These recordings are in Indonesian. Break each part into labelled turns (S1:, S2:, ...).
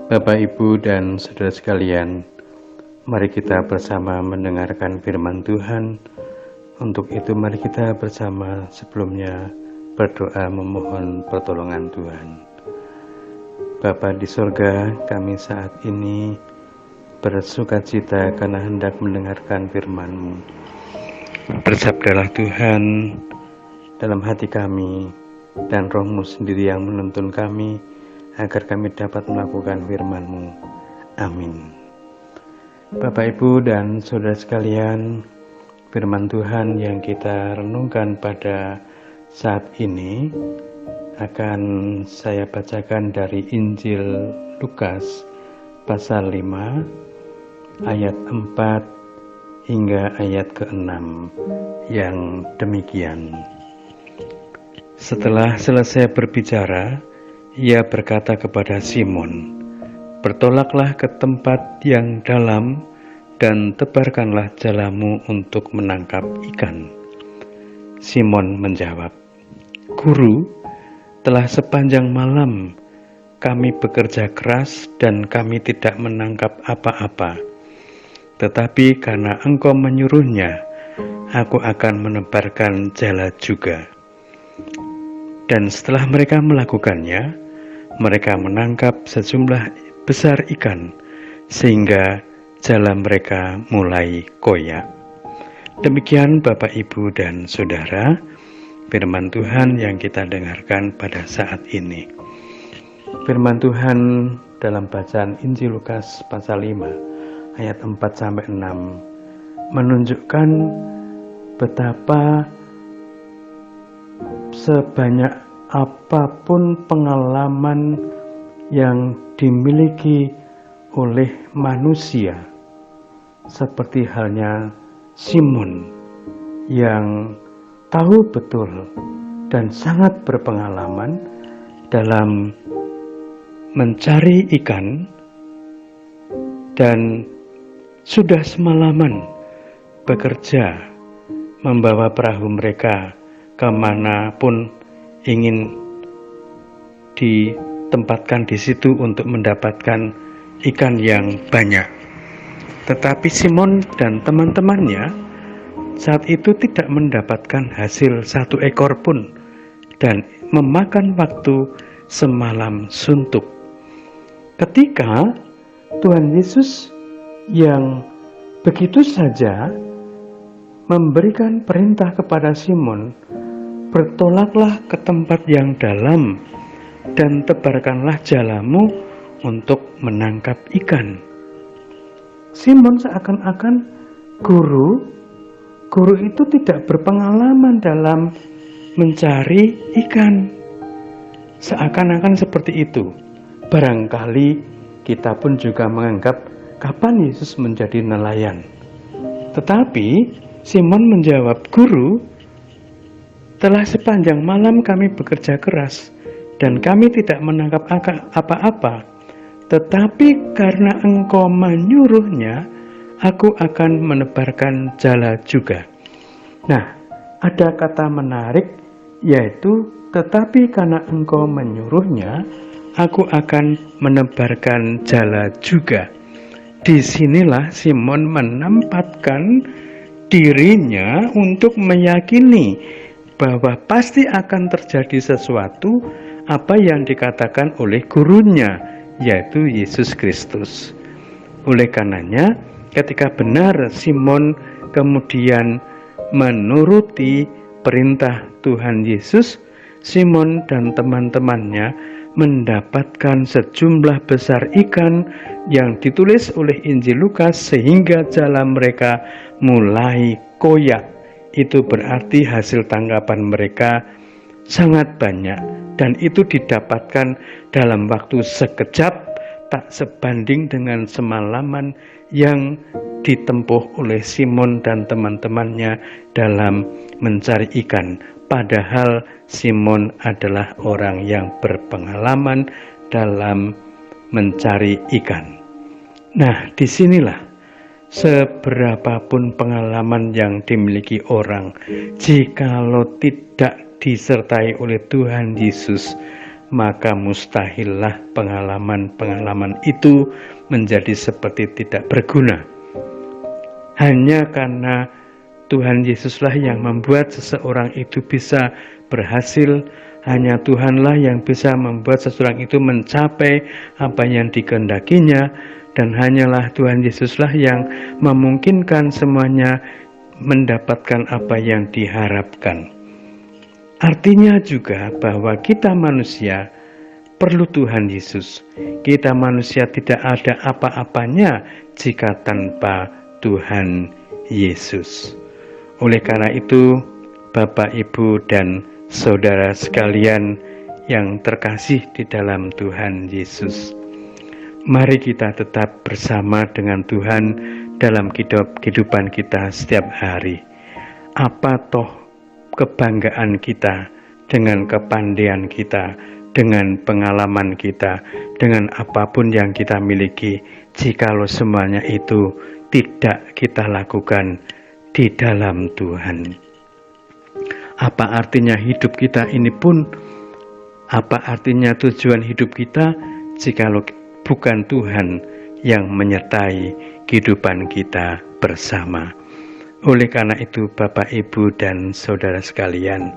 S1: Bapak, Ibu, dan saudara sekalian, mari kita bersama mendengarkan firman Tuhan. Untuk itu mari kita bersama sebelumnya berdoa memohon pertolongan Tuhan. Bapa di sorga, kami saat ini bersukacita karena hendak mendengarkan firman-Mu. Bersabdalah Tuhan dalam hati kami, dan Roh-Mu sendiri yang menuntun kami, agar kami dapat melakukan firman-Mu. Amin. Bapak, Ibu, dan saudara sekalian, firman Tuhan yang kita renungkan pada saat ini akan saya bacakan dari Injil Lukas pasal 5 ayat 4 hingga ayat ke-6 yang demikian. Setelah selesai berbicara, ia berkata kepada Simon, "Bertolaklah ke tempat yang dalam dan tebarkanlah jalamu untuk menangkap ikan." Simon menjawab, "Guru, telah sepanjang malam kami bekerja keras dan kami tidak menangkap apa-apa. Tetapi karena Engkau menyuruhnya, aku akan menebarkan jala juga." Dan setelah mereka melakukannya, mereka menangkap sejumlah besar ikan, sehingga jala mereka mulai koyak. Demikian Bapak, Ibu, dan Saudara, firman Tuhan yang kita dengarkan pada saat ini. Firman Tuhan dalam bacaan Injil Lukas pasal 5 ayat 4-6 menunjukkan betapa sebanyak apapun pengalaman yang dimiliki oleh manusia, seperti halnya Simon yang tahu betul dan sangat berpengalaman dalam mencari ikan dan sudah semalaman bekerja membawa perahu mereka kemanapun ingin ditempatkan di situ untuk mendapatkan ikan yang banyak. Tetapi Simon dan teman-temannya saat itu tidak mendapatkan hasil satu ekor pun dan memakan waktu semalam suntuk. Ketika Tuhan Yesus yang begitu saja memberikan perintah kepada Simon, "Bertolaklah ke tempat yang dalam dan tebarkanlah jalamu untuk menangkap ikan." Simon seakan-akan guru itu tidak berpengalaman dalam mencari ikan. Seakan-akan seperti itu. Barangkali kita pun juga menganggap kapan Yesus menjadi nelayan. Tetapi Simon menjawab, "Guru, telah sepanjang malam kami bekerja keras dan kami tidak menangkap apa-apa. Tetapi karena Engkau menyuruhnya, aku akan menebarkan jala juga." Nah, ada kata menarik, yaitu tetapi karena Engkau menyuruhnya, aku akan menebarkan jala juga. Disinilah Simon menempatkan dirinya untuk meyakini bahwa pasti akan terjadi sesuatu apa yang dikatakan oleh gurunya, yaitu Yesus Kristus. Oleh karenanya, ketika benar Simon kemudian menuruti perintah Tuhan Yesus, Simon dan teman-temannya mendapatkan sejumlah besar ikan yang ditulis oleh Injil Lukas sehingga jala mereka mulai koyak. Itu berarti hasil tangkapan mereka sangat banyak dan itu didapatkan dalam waktu sekejap, tak sebanding dengan semalaman yang ditempuh oleh Simon dan teman-temannya dalam mencari ikan. Padahal Simon adalah orang yang berpengalaman dalam mencari ikan. Nah, disinilah seberapapun pengalaman yang dimiliki orang, jikalau tidak disertai oleh Tuhan Yesus, maka mustahillah pengalaman-pengalaman itu menjadi seperti tidak berguna. Hanya karena Tuhan Yesuslah yang membuat seseorang itu bisa berhasil, hanya Tuhanlah yang bisa membuat seseorang itu mencapai apa yang dikehendakinya, dan hanyalah Tuhan Yesuslah yang memungkinkan semuanya mendapatkan apa yang diharapkan. Artinya juga bahwa kita manusia perlu Tuhan Yesus. Kita manusia tidak ada apa-apanya jika tanpa Tuhan Yesus. Oleh karena itu, Bapak, Ibu, dan saudara sekalian yang terkasih di dalam Tuhan Yesus, mari kita tetap bersama dengan Tuhan dalam kehidupan kita setiap hari. Apa toh kebanggaan kita dengan kepandaian kita, dengan pengalaman kita, dengan apapun yang kita miliki, jikalau semuanya itu tidak kita lakukan di dalam Tuhan? Apa artinya hidup kita ini pun? Apa artinya tujuan hidup kita jikalau bukan Tuhan yang menyertai kehidupan kita bersama? Oleh karena itu, Bapak, Ibu, dan saudara sekalian,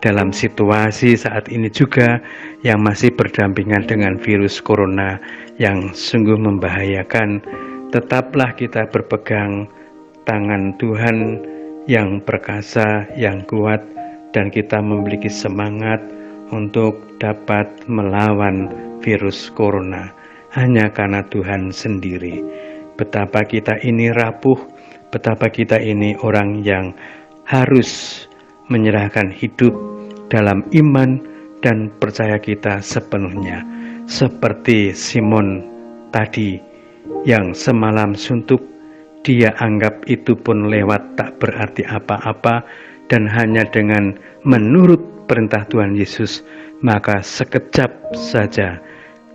S1: dalam situasi saat ini juga yang masih berdampingan dengan virus corona yang sungguh membahayakan, tetaplah kita berpegang tangan Tuhan yang perkasa, yang kuat, dan kita memiliki semangat untuk dapat melawan virus corona hanya karena Tuhan sendiri. Betapa kita ini rapuh, betapa kita ini orang yang harus menyerahkan hidup dalam iman dan percaya kita sepenuhnya. Seperti Simon tadi yang semalam suntuk, dia anggap itu pun lewat, tak berarti apa-apa, dan hanya dengan menurut perintah Tuhan Yesus, maka sekejap saja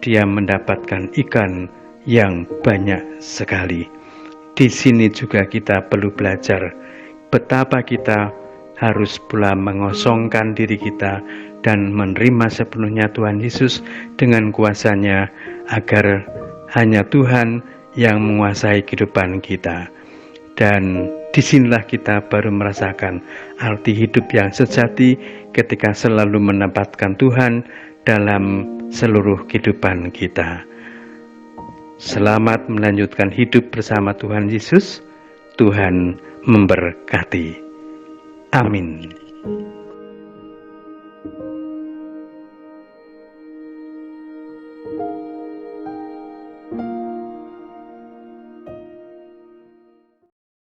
S1: dia mendapatkan ikan yang banyak sekali. Di sini juga kita perlu belajar betapa kita harus pula mengosongkan diri kita dan menerima sepenuhnya Tuhan Yesus dengan kuasanya, agar hanya Tuhan yang menguasai kehidupan kita. Dan disinilah kita baru merasakan arti hidup yang sejati ketika selalu menempatkan Tuhan dalam seluruh kehidupan kita. Selamat melanjutkan hidup bersama Tuhan Yesus. Tuhan memberkati. Amin.